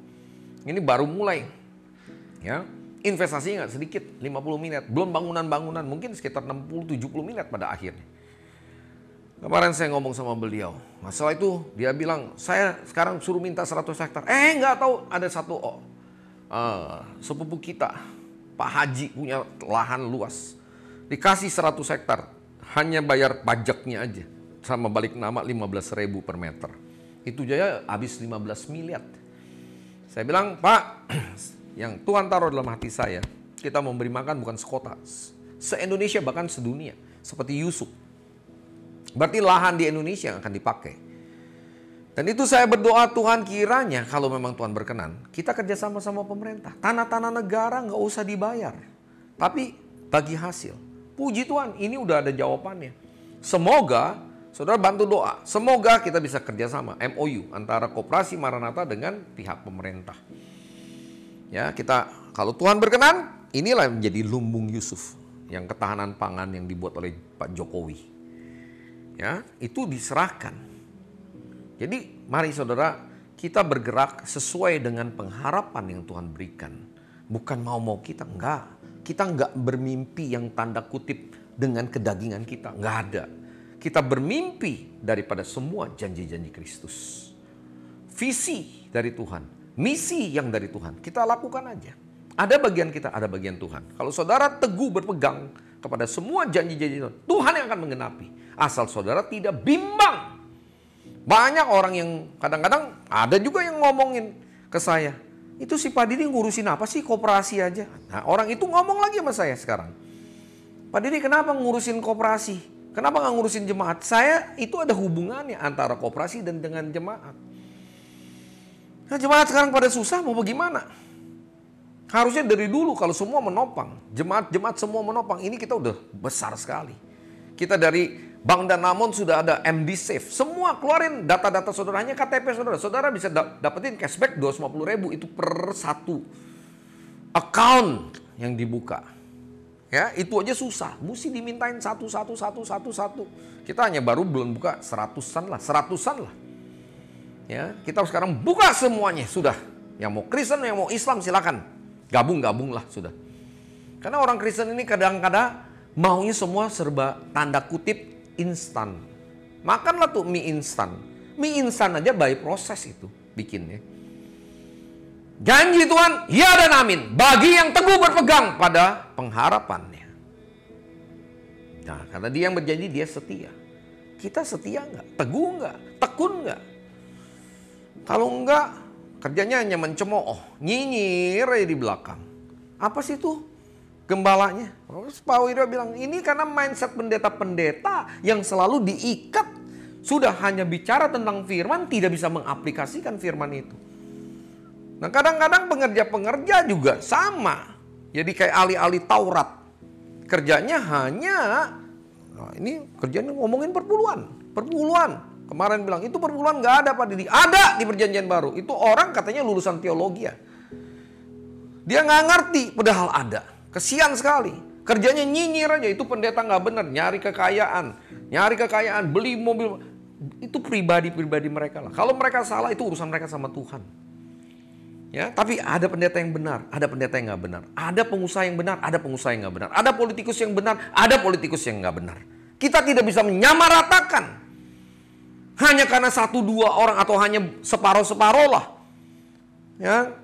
Ini baru mulai. Ya, investasinya nggak sedikit, 50 miliar. Belum bangunan-bangunan, mungkin sekitar 60-70 miliar pada akhirnya. Kemarin saya ngomong sama beliau. Masalah itu dia bilang, saya sekarang suruh minta 100 hektar. Nggak tahu ada satu sepupu kita, Pak Haji punya lahan luas. Dikasih 100 hektar, hanya bayar pajaknya aja. Sama balik nama 15.000 per meter. Itu aja habis 15 miliar. Saya bilang, Pak, yang Tuhan taruh dalam hati saya, kita memberi makan bukan sekota, se-Indonesia bahkan sedunia. Seperti Yusuf. Berarti lahan di Indonesia yang akan dipakai. Dan itu saya berdoa, Tuhan kiranya kalau memang Tuhan berkenan, kita kerjasama sama pemerintah. Tanah-tanah negara nggak usah dibayar, tapi bagi hasil. Puji Tuhan, ini udah ada jawabannya. Semoga saudara bantu doa, semoga kita bisa kerjasama MOU antara Koperasi Maranatha dengan pihak pemerintah. Ya, kita kalau Tuhan berkenan, inilah yang menjadi lumbung Yusuf, yang ketahanan pangan yang dibuat oleh Pak Jokowi. Ya, itu diserahkan. Jadi mari saudara, kita bergerak sesuai dengan pengharapan yang Tuhan berikan. Bukan mau-mau kita, enggak. Kita enggak bermimpi yang tanda kutip dengan kedagingan kita, enggak ada. Kita bermimpi daripada semua janji-janji Kristus. Visi dari Tuhan, misi yang dari Tuhan, kita lakukan aja. Ada bagian kita, ada bagian Tuhan. Kalau saudara teguh berpegang kepada semua janji-janji Tuhan, Tuhan yang akan menggenapi. Asal saudara tidak bimbang. Banyak orang yang kadang-kadang ada juga yang ngomongin ke saya, itu si Pak Didi ngurusin apa sih, koperasi aja. Nah, orang itu ngomong lagi sama saya sekarang, Pak Didi kenapa ngurusin koperasi? Kenapa nggak ngurusin jemaat? Saya itu ada hubungannya antara koperasi dan dengan jemaat. Nah, jemaat sekarang pada susah, mau bagaimana? Harusnya dari dulu kalau semua menopang, jemaat-jemaat semua menopang, ini kita udah besar sekali. Kita dari Bank Danamon sudah ada MD Safe. Semua keluarin data-data saudara, hanya KTP saudara. Saudara bisa dapetin cashback 250.000 itu per satu account yang dibuka. Ya, itu aja susah. Mesti dimintain satu. Kita hanya baru belum buka seratusan lah. Ya, kita sekarang buka semuanya sudah. Yang mau Kristen, yang mau Islam silakan. Gabung lah sudah. Karena orang Kristen ini kadang-kadang maunya semua serba tanda kutip instan. Makanlah tuh mie instan. Mie instan aja by proses itu bikinnya. Janji Tuhan, ya dan amin. Bagi yang teguh berpegang pada pengharapannya. Nah, karena dia yang berjanji, dia setia. Kita setia nggak? Teguh nggak? Tekun nggak? Kalau enggak, kerjanya hanya mencemooh, nyinyir aja di belakang. Apa sih tuh? Gembalanya, Pak Wira bilang, ini karena mindset pendeta-pendeta yang selalu diikat. Sudah hanya bicara tentang firman, tidak bisa mengaplikasikan firman itu. Nah, kadang-kadang pengerja-pengerja juga sama. Jadi kayak ahli-ahli Taurat. Kerjanya hanya, nah ini kerjanya ngomongin perpuluhan. Kemarin bilang, itu perpuluhan nggak ada Pak Didi. Ada di perjanjian baru. Itu orang katanya lulusan teologi ya. Dia nggak ngerti, padahal ada. Kesian sekali. Kerjanya nyinyir aja. Itu pendeta nggak benar. Nyari kekayaan. Beli mobil. Itu pribadi-pribadi mereka lah. Kalau mereka salah itu urusan mereka sama Tuhan. Ya, tapi ada pendeta yang benar. Ada pendeta yang nggak benar. Ada pengusaha yang benar. Ada pengusaha yang nggak benar. Ada politikus yang benar. Ada politikus yang nggak benar. Kita tidak bisa menyamaratakan. Hanya karena 1-2 orang atau hanya separuh-separuh lah. Ya.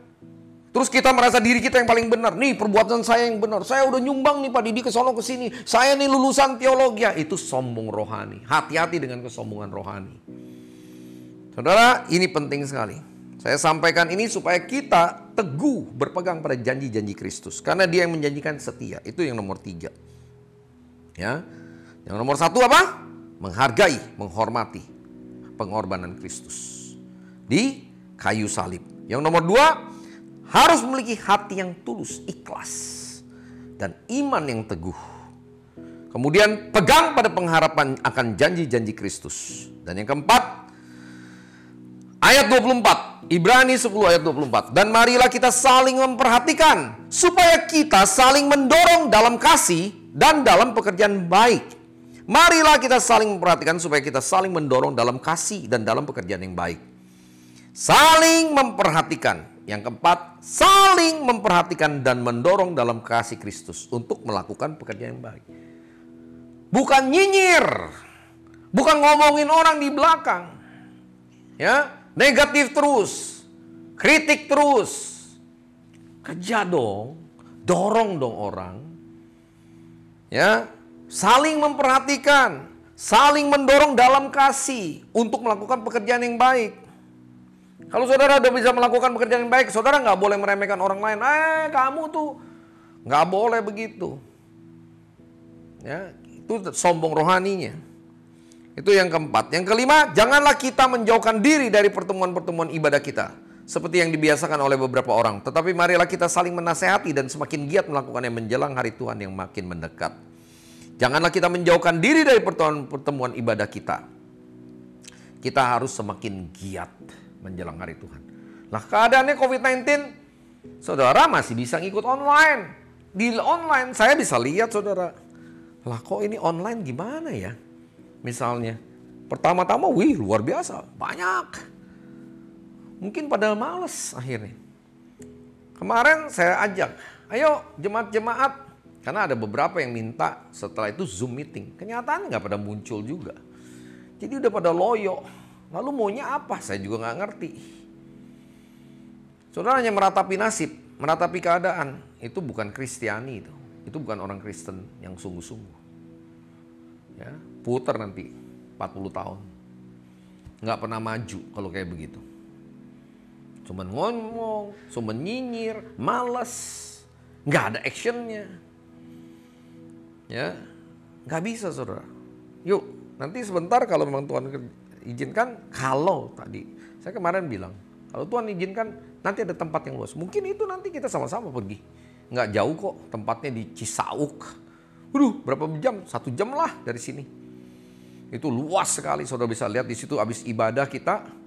Terus kita merasa diri kita yang paling benar. Nih perbuatan saya yang benar. Saya udah nyumbang nih Pak Didi ke sono ke sini. Saya nih lulusan teologi. Itu sombong rohani. Hati-hati dengan kesombongan rohani. Saudara, ini penting sekali. Saya sampaikan ini supaya kita teguh berpegang pada janji-janji Kristus. Karena dia yang menjanjikan setia. Itu yang nomor 3. Ya. Yang nomor 1 apa? Menghargai, menghormati pengorbanan Kristus di kayu salib. Yang nomor 2, harus memiliki hati yang tulus, ikhlas, dan iman yang teguh. Kemudian pegang pada pengharapan akan janji-janji Kristus. Dan yang keempat, ayat 24, Ibrani 10 ayat 24. Dan marilah kita saling memperhatikan, supaya kita saling mendorong dalam kasih dan dalam pekerjaan baik. Marilah kita saling memperhatikan supaya kita saling mendorong dalam kasih dan dalam pekerjaan yang baik. Saling memperhatikan. Yang keempat, saling memperhatikan dan mendorong dalam kasih Kristus untuk melakukan pekerjaan yang baik. Bukan nyinyir, bukan ngomongin orang di belakang, ya, negatif terus, kritik terus. Kerja dong, dorong dong orang, ya, saling memperhatikan, saling mendorong dalam kasih untuk melakukan pekerjaan yang baik. Kalau saudara udah bisa melakukan pekerjaan yang baik, saudara nggak boleh meremehkan orang lain. Kamu tuh nggak boleh begitu. Ya, itu sombong rohaninya. Itu yang keempat. Yang kelima, janganlah kita menjauhkan diri dari pertemuan-pertemuan ibadah kita. Seperti yang dibiasakan oleh beberapa orang. Tetapi marilah kita saling menasehati dan semakin giat melakukannya menjelang hari Tuhan yang makin mendekat. Janganlah kita menjauhkan diri dari pertemuan ibadah kita. Kita harus semakin giat menjelang hari Tuhan. Lah keadaannya COVID-19, saudara masih bisa ngikut online. Di online saya bisa lihat saudara. Lah kok ini online gimana ya? Misalnya, pertama-tama wih luar biasa, banyak. Mungkin pada males akhirnya. Kemarin saya ajak, ayo jemaat-jemaat. Karena ada beberapa yang minta setelah itu Zoom meeting. Kenyataannya nggak pada muncul juga. Jadi udah pada loyo. Lalu maunya apa? Saya juga nggak ngerti. Saudara hanya meratapi nasib, meratapi keadaan. Itu bukan Kristiani itu. Itu bukan orang Kristen yang sungguh-sungguh. Ya, putar nanti 40 tahun. Nggak pernah maju kalau kayak begitu. Cuman ngomong, cuman nyinyir, malas. Nggak ada actionnya. Ya, nggak bisa saudara. Yuk, nanti sebentar kalau memang Tuhan izinkan, kalau tadi. Saya kemarin bilang, kalau Tuhan izinkan nanti ada tempat yang luas. Mungkin itu nanti kita sama-sama pergi. Nggak jauh kok, tempatnya di Cisauk. Waduh, berapa jam? 1 jam lah dari sini. Itu luas sekali, saudara bisa lihat di situ habis ibadah kita.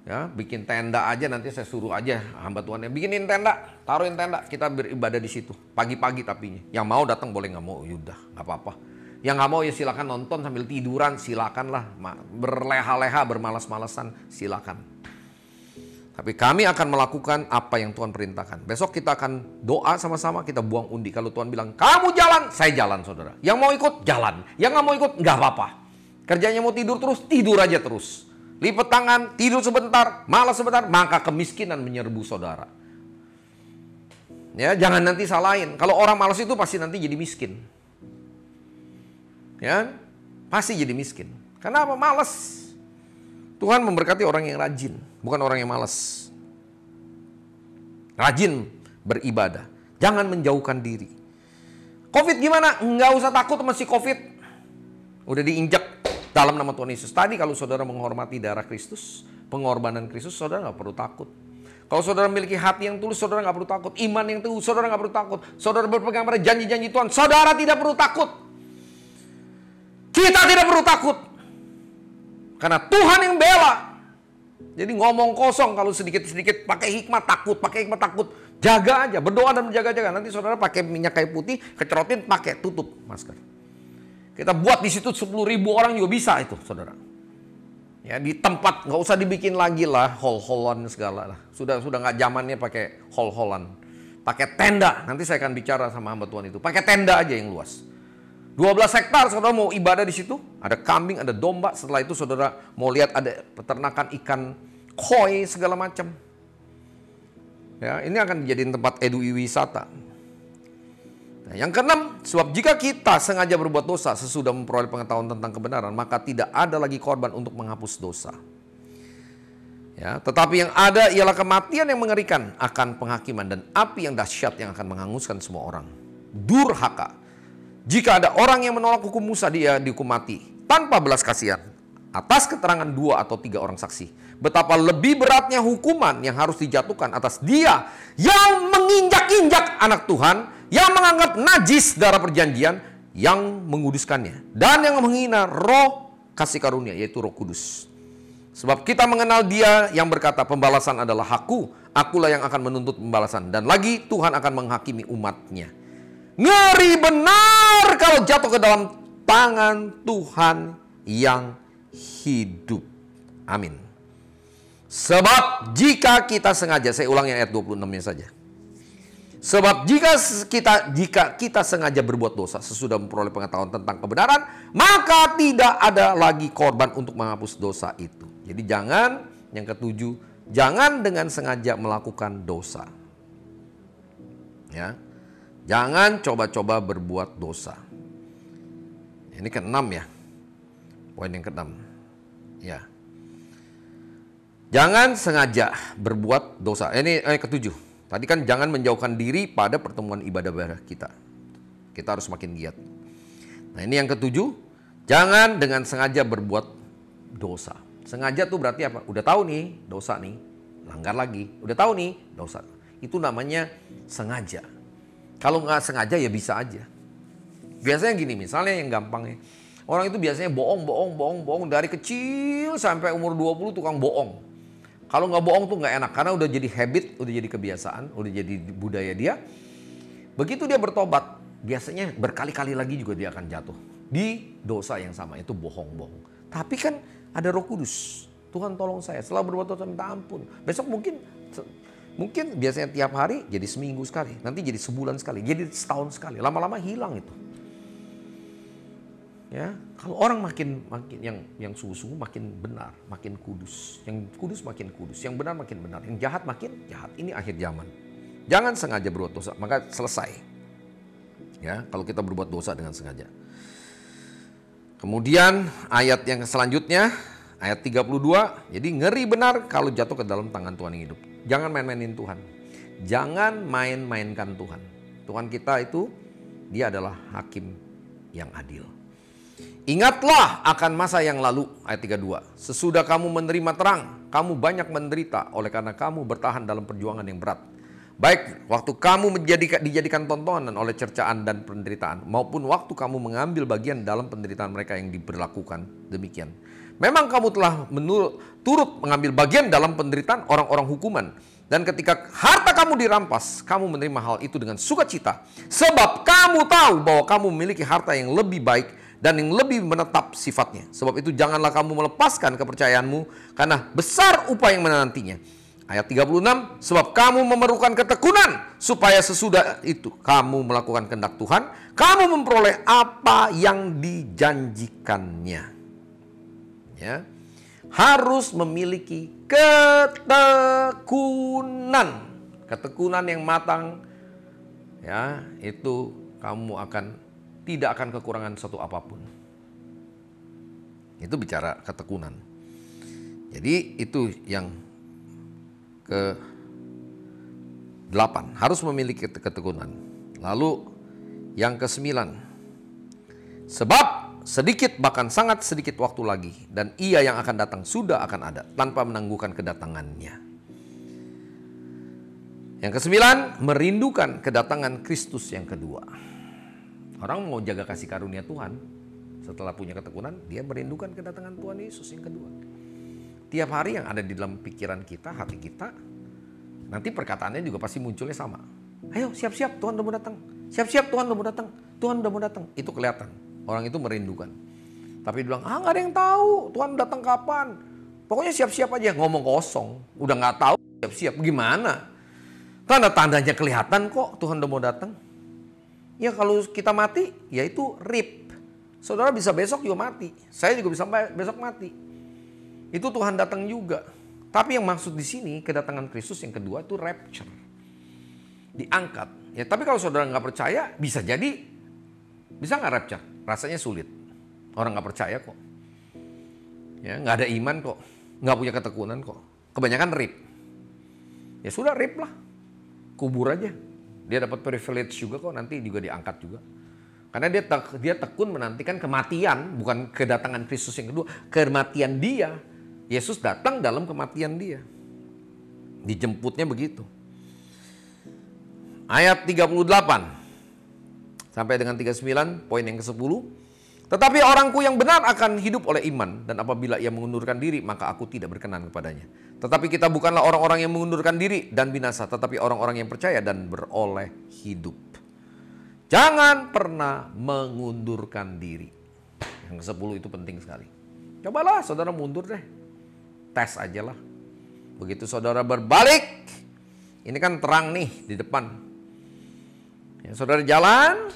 Ya, bikin tenda aja, nanti saya suruh aja hamba Tuhannya. Bikinin tenda, taruhin tenda, kita beribadah di situ. Pagi-pagi tapinya. Yang mau datang boleh, nggak mau, yaudah, nggak apa-apa. Yang nggak mau ya silakan nonton sambil tiduran, silakanlah. Berleha-leha, bermalas-malasan, silakan. Tapi kami akan melakukan apa yang Tuhan perintahkan. Besok kita akan doa sama-sama, kita buang undi. Kalau Tuhan bilang, kamu jalan, saya jalan saudara. Yang mau ikut, jalan. Yang nggak mau ikut, nggak apa-apa. Kerjanya mau tidur terus, tidur aja terus. Lipat tangan, tidur sebentar, malas sebentar, maka kemiskinan menyerbu saudara. Ya, jangan nanti salahin. Kalau orang malas itu pasti nanti jadi miskin. Ya, pasti jadi miskin. Karena apa? Malas. Tuhan memberkati orang yang rajin, bukan orang yang malas. Rajin beribadah. Jangan menjauhkan diri. Covid gimana? Nggak usah takut sama si Covid. Udah diinjak dalam nama Tuhan Yesus. Tadi kalau saudara menghormati darah Kristus, pengorbanan Kristus, saudara nggak perlu takut. Kalau saudara memiliki hati yang tulus, saudara nggak perlu takut. Iman yang tulus, saudara nggak perlu takut. Saudara berpegang pada janji-janji Tuhan, saudara tidak perlu takut. Kita tidak perlu takut. Karena Tuhan yang bela. Jadi ngomong kosong kalau sedikit-sedikit pakai hikmat takut, pakai hikmat takut. Jaga aja, berdoa dan menjaga-jaga. Nanti saudara pakai minyak kayu putih, kecerotin, pakai tutup masker. Kita buat di situ 10.000 orang juga bisa itu, saudara. Ya di tempat nggak usah dibikin lagi lah hol-holan segala lah. Sudah nggak zamannya pakai hol-holan. Pakai tenda. Nanti saya akan bicara sama hamba Tuhan itu. Pakai tenda aja yang luas. 12 hektar saudara mau ibadah di situ. Ada kambing, ada domba. Setelah itu saudara mau lihat ada peternakan ikan koi segala macam. Ya, ini akan dijadiin tempat wisata. Nah, yang keenam, sebab jika kita sengaja berbuat dosa sesudah memperoleh pengetahuan tentang kebenaran, maka tidak ada lagi korban untuk menghapus dosa. Ya, tetapi yang ada ialah kematian yang mengerikan akan penghakiman dan api yang dahsyat yang akan menghanguskan semua orang. Durhaka. Jika ada orang yang menolak hukum Musa, dia dihukum mati tanpa belas kasihan atas keterangan 2 atau 3 orang saksi. Betapa lebih beratnya hukuman yang harus dijatuhkan atas dia yang menginjak-injak anak Tuhan, yang menganggap najis darah perjanjian, yang menguduskannya, dan yang menghina roh kasih karunia, yaitu Roh Kudus. Sebab kita mengenal dia yang berkata, pembalasan adalah hakku, akulah yang akan menuntut pembalasan. Dan lagi Tuhan akan menghakimi umatnya. Ngeri benar kalau jatuh ke dalam tangan Tuhan yang hidup. Amin. Sebab jika kita sengaja, saya ulangi ayat 26-nya saja. Sebab jika kita sengaja berbuat dosa sesudah memperoleh pengetahuan tentang kebenaran, maka tidak ada lagi korban untuk menghapus dosa itu. Jadi jangan, yang ketujuh, jangan dengan sengaja melakukan dosa. Ya. Jangan coba-coba berbuat dosa. Ini ke-6 ya. Poin yang ke-6. Ya. Jangan sengaja berbuat dosa. Ini ke-7. Tadi kan jangan menjauhkan diri pada pertemuan ibadah kita. Kita harus makin giat. Nah ini yang ke-7. Jangan dengan sengaja berbuat dosa. Sengaja tuh berarti apa? Udah tahu nih dosa nih, langgar lagi. Udah tahu nih dosa. Itu namanya sengaja. Kalau nggak sengaja ya bisa aja. Biasanya gini, misalnya yang gampangnya. Orang itu biasanya bohong dari kecil sampai umur 20 tukang bohong. Kalau nggak bohong tuh nggak enak karena udah jadi habit, udah jadi kebiasaan, udah jadi budaya dia. Begitu dia bertobat, biasanya berkali-kali lagi juga dia akan jatuh di dosa yang sama, itu bohong. Tapi kan ada Roh Kudus. Tuhan tolong saya, setelah berbuat dosa minta ampun. Besok mungkin biasanya tiap hari jadi seminggu sekali, nanti jadi sebulan sekali, jadi setahun sekali. Lama-lama hilang itu. Ya, kalau orang makin yang sungguh-sungguh makin benar, makin kudus. Yang kudus makin kudus, yang benar makin benar, yang jahat makin jahat. Ini akhir zaman. Jangan sengaja berbuat dosa, maka selesai. Ya, kalau kita berbuat dosa dengan sengaja. Kemudian ayat yang selanjutnya, ayat 32, jadi ngeri benar kalau jatuh ke dalam tangan Tuhan yang hidup. Jangan main-mainin Tuhan. Jangan main-mainkan Tuhan. Tuhan kita itu, dia adalah hakim yang adil. Ingatlah akan masa yang lalu, ayat 32. Sesudah kamu menerima terang, kamu banyak menderita oleh karena kamu bertahan dalam perjuangan yang berat. Baik waktu kamu dijadikan tontonan oleh cercaan dan penderitaan, maupun waktu kamu mengambil bagian dalam penderitaan mereka yang diberlakukan demikian. Memang kamu telah turut mengambil bagian dalam penderitaan orang-orang hukuman. Dan ketika harta kamu dirampas, kamu menerima hal itu dengan sukacita. Sebab kamu tahu bahwa kamu memiliki harta yang lebih baik dan yang lebih menetap sifatnya. Sebab itu janganlah kamu melepaskan kepercayaanmu, karena besar upah yang menantinya. Ayat 36, sebab kamu memerlukan ketekunan, supaya sesudah itu kamu melakukan kehendak Tuhan, kamu memperoleh apa yang dijanjikannya. Ya, harus memiliki ketekunan. Ketekunan yang matang, ya, itu kamu tidak akan kekurangan satu apapun. Itu bicara ketekunan. Jadi itu yang ke-8, harus memiliki ketekunan. Lalu yang ke-9, sebab sedikit bahkan sangat sedikit waktu lagi, dan ia yang akan datang sudah akan ada tanpa menangguhkan kedatangannya. Yang ke-9, merindukan kedatangan Kristus yang kedua. Orang mau jaga kasih karunia Tuhan, setelah punya ketekunan, dia merindukan kedatangan Tuhan Yesus yang kedua. Tiap hari yang ada di dalam pikiran kita, hati kita, nanti perkataannya juga pasti munculnya sama. Ayo siap-siap, Tuhan udah mau datang. Siap-siap, Tuhan udah mau datang. Tuhan udah mau datang. Itu kelihatan. Orang itu merindukan. Tapi dia bilang, nggak ada yang tahu Tuhan datang kapan. Pokoknya siap-siap aja, ngomong kosong. Udah nggak tahu, siap-siap. Gimana? Tanda-tandanya kelihatan kok Tuhan udah mau datang. Ya kalau kita mati, ya itu rip. Saudara bisa besok juga mati. Saya juga bisa besok mati. Itu Tuhan datang juga. Tapi yang maksud di sini kedatangan Kristus yang kedua itu rapture. Diangkat. Ya, tapi kalau saudara nggak percaya, bisa nggak rapture? Rasanya sulit. Orang nggak percaya kok. Ya, nggak ada iman kok. Nggak punya ketekunan kok. Kebanyakan rip. Ya sudah rip lah. Kubur aja. Dia dapat privilege juga kok, nanti juga diangkat juga. Karena dia tekun menantikan kematian, bukan kedatangan Kristus yang kedua. Kematian dia. Yesus datang dalam kematian dia. Dijemputnya begitu. Ayat 38 sampai dengan 39, poin yang ke-10. Tetapi orangku yang benar akan hidup oleh iman, dan apabila ia mengundurkan diri, maka aku tidak berkenan kepadanya. Tetapi kita bukanlah orang-orang yang mengundurkan diri dan binasa, tetapi orang-orang yang percaya dan beroleh hidup. Jangan pernah mengundurkan diri. Yang ke-10 itu penting sekali. Cobalah saudara mundur deh. Tes aja lah. Begitu saudara berbalik, ini kan terang nih di depan. Ya, saudara jalan,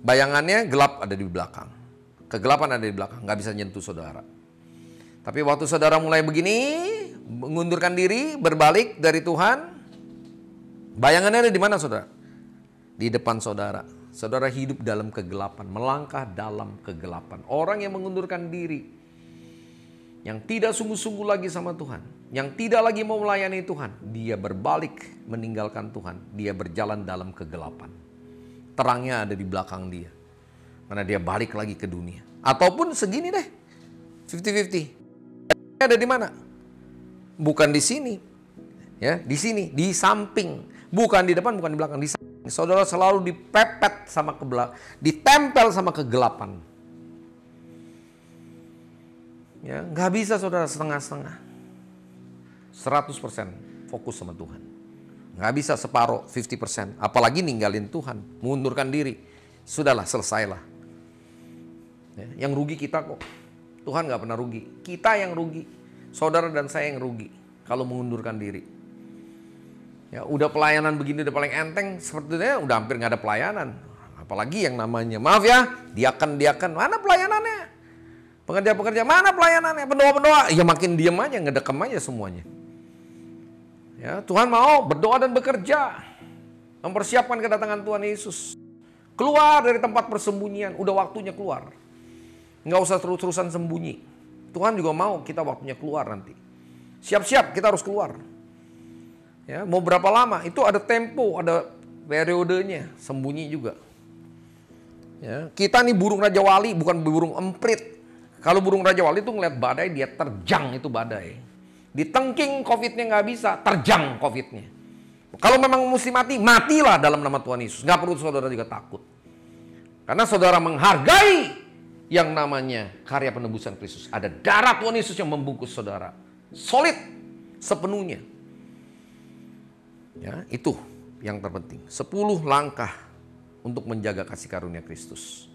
bayangannya gelap ada di belakang. Kegelapan ada di belakang, nggak bisa nyentuh saudara. Tapi waktu saudara mulai begini, mengundurkan diri, berbalik dari Tuhan, bayangannya ada di mana saudara? Di depan saudara. Saudara hidup dalam kegelapan, melangkah dalam kegelapan. Orang yang mengundurkan diri, yang tidak sungguh-sungguh lagi sama Tuhan, yang tidak lagi mau melayani Tuhan, dia berbalik meninggalkan Tuhan, dia berjalan dalam kegelapan. Terangnya ada di belakang dia, karena dia balik lagi ke dunia. Ataupun segini deh, 50-50. Ada di mana? Bukan di sini. Ya, di sini, di samping. Bukan di depan, bukan di belakang, di samping. Saudara selalu dipepet sama ditempel sama kegelapan. Ya, nggak bisa saudara setengah-setengah. 100% fokus sama Tuhan. Nggak bisa separuh, 50%. Apalagi ninggalin Tuhan, mengundurkan diri. Sudahlah, selesailah. Ya, yang rugi kita kok. Tuhan nggak pernah rugi. Kita yang rugi. Saudara dan saya yang rugi kalau mengundurkan diri. Ya, udah pelayanan begini udah paling enteng, sepertinya udah hampir nggak ada pelayanan. Apalagi yang namanya, maaf ya, diaken, mana pelayanannya? Pekerja-pekerja, mana pelayanannya? Pendoa-pendoa, ya makin diam aja, ngedekam aja semuanya. Ya, Tuhan mau berdoa dan bekerja, mempersiapkan kedatangan Tuhan Yesus. Keluar dari tempat persembunyian, udah waktunya keluar. Nggak usah terus-terusan sembunyi. Tuhan juga mau kita waktunya keluar nanti. Siap-siap, kita harus keluar. Ya, mau berapa lama? Itu ada tempo, ada periodenya, sembunyi juga. Ya, kita nih burung Raja Wali, bukan burung emprit. Kalau burung Raja Wali itu ngeliat badai, dia terjang itu badai. Ditengking COVID-nya nggak bisa, terjang COVID-nya. Kalau memang mesti mati, matilah dalam nama Tuhan Yesus. Nggak perlu saudara juga takut. Karena saudara menghargai yang namanya karya penebusan Kristus. Ada darah Tuhan Yesus yang membungkus saudara. Solid sepenuhnya. Ya, itu yang terpenting. 10 langkah untuk menjaga kasih karunia Kristus.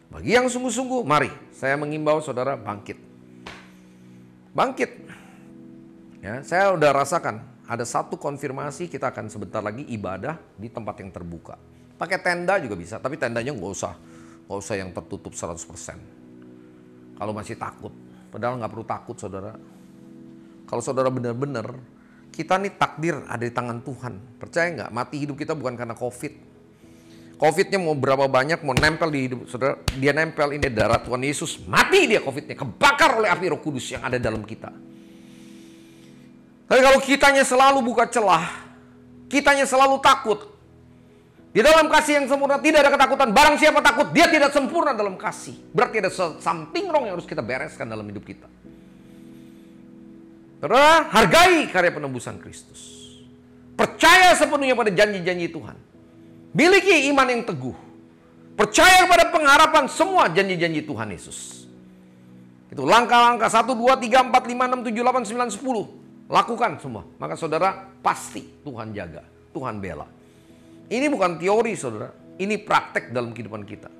Bagi yang sungguh-sungguh, mari saya mengimbau saudara bangkit. Bangkit. Ya, saya udah rasakan ada satu konfirmasi, kita akan sebentar lagi ibadah di tempat yang terbuka. Pakai tenda juga bisa, tapi tendanya nggak usah yang tertutup 100%. Kalau masih takut, padahal nggak perlu takut saudara. Kalau saudara benar-benar, kita nih takdir ada di tangan Tuhan. Percaya nggak? Mati hidup kita bukan karena COVID. COVID-nya mau berapa banyak, mau nempel di hidup saudara, dia nempel ini darah Tuhan Yesus, mati dia COVID-nya, kebakar oleh api Roh Kudus yang ada dalam kita. Tapi kalau kitanya selalu buka celah, kitanya selalu takut, di dalam kasih yang sempurna tidak ada ketakutan. Barang siapa takut, dia tidak sempurna dalam kasih. Berarti ada something wrong yang harus kita bereskan dalam hidup kita. Saudara, hargai karya penebusan Kristus. Percaya sepenuhnya pada janji-janji Tuhan. Miliki iman yang teguh. Percaya pada pengharapan semua janji-janji Tuhan Yesus. Itu langkah-langkah 1, 2, 3, 4, 5, 6, 7, 8, 9, 10. Lakukan semua. Maka saudara pasti Tuhan jaga. Tuhan bela. Ini bukan teori saudara. Ini praktek dalam kehidupan kita.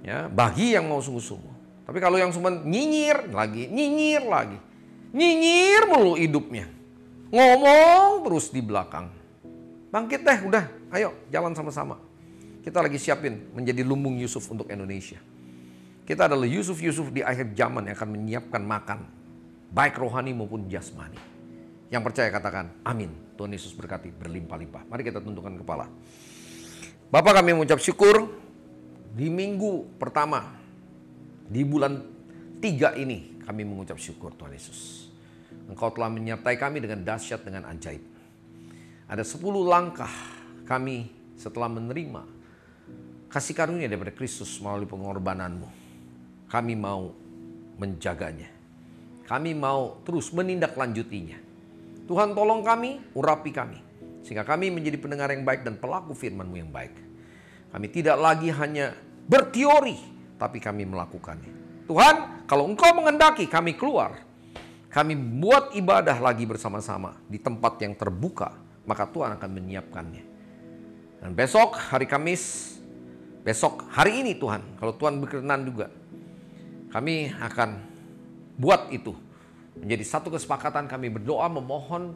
Ya, bagi yang mau sungguh-sungguh. Tapi kalau yang cuma nyinyir lagi. Nyinyir mulu hidupnya. Ngomong terus di belakang. Bangkit deh, udah. Ayo jalan sama-sama. Kita lagi siapin menjadi lumbung Yusuf untuk Indonesia. Kita adalah Yusuf-Yusuf di akhir zaman yang akan menyiapkan makan. Baik rohani maupun jasmani. Yang percaya katakan amin. Tuhan Yesus berkati berlimpah-limpah. Mari kita tundukkan kepala. Bapak, kami mengucap syukur di minggu pertama di bulan 3 ini kami mengucap syukur Tuhan Yesus. Engkau telah menyertai kami dengan dahsyat, dengan ajaib. Ada 10 langkah kami setelah menerima kasih karunia daripada Kristus melalui pengorbananmu. Kami mau menjaganya. Kami mau terus menindaklanjutinya. Tuhan tolong kami, urapi kami. Sehingga kami menjadi pendengar yang baik dan pelaku firman-Mu yang baik. Kami tidak lagi hanya berteori, tapi kami melakukannya. Tuhan, kalau Engkau menghendaki kami keluar, kami buat ibadah lagi bersama-sama di tempat yang terbuka, maka Tuhan akan menyiapkannya. Dan besok hari Kamis, besok hari ini Tuhan, kalau Tuhan berkenan juga, kami akan buat itu menjadi satu kesepakatan. Kami berdoa memohon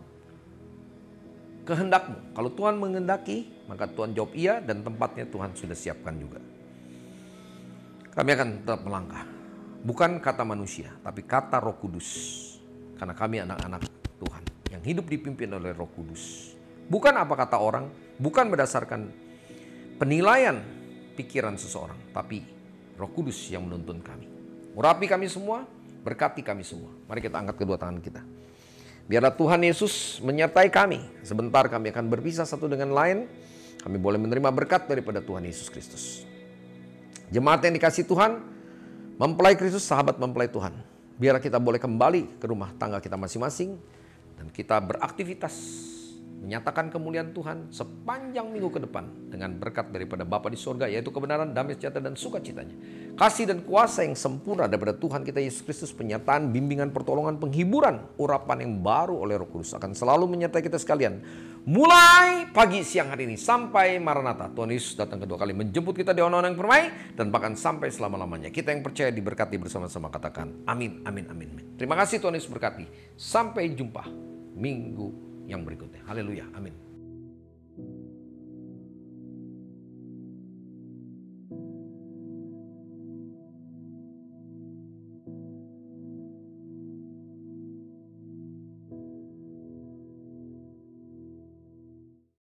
kehendak-Mu. Kalau Tuhan menghendaki, maka Tuhan jawab iya, dan tempatnya Tuhan sudah siapkan juga. Kami akan tetap melangkah. Bukan kata manusia, tapi kata Roh Kudus. Karena kami anak-anak Tuhan yang hidup dipimpin oleh Roh Kudus. Bukan apa kata orang, bukan berdasarkan penilaian pikiran seseorang, tapi Roh Kudus yang menuntun kami. Urapi kami semua, berkati kami semua. Mari kita angkat kedua tangan kita. Biarlah Tuhan Yesus menyertai kami. Sebentar kami akan berpisah satu dengan lain. Kami boleh menerima berkat daripada Tuhan Yesus Kristus. Jemaat yang dikasih Tuhan, mempelai Kristus, sahabat mempelai Tuhan. Biar kita boleh kembali ke rumah tangga kita masing-masing dan kita beraktivitas menyatakan kemuliaan Tuhan sepanjang minggu ke depan dengan berkat daripada Bapa di sorga, yaitu kebenaran, damai sejahtera, dan sukacitanya. Kasih dan kuasa yang sempurna daripada Tuhan kita Yesus Kristus, penyataan, bimbingan, pertolongan, penghiburan, urapan yang baru oleh Roh Kudus akan selalu menyertai kita sekalian. Mulai pagi siang hari ini sampai Maranatha, Tuhan Yesus datang kedua kali menjemput kita di ondang-ondang permai dan bahkan sampai selama-lamanya. Kita yang percaya diberkati bersama-sama, katakan amin, amin, amin, amin. Terima kasih, Tuhan Yesus berkati. Sampai jumpa minggu yang berikutnya. Haleluya, amin.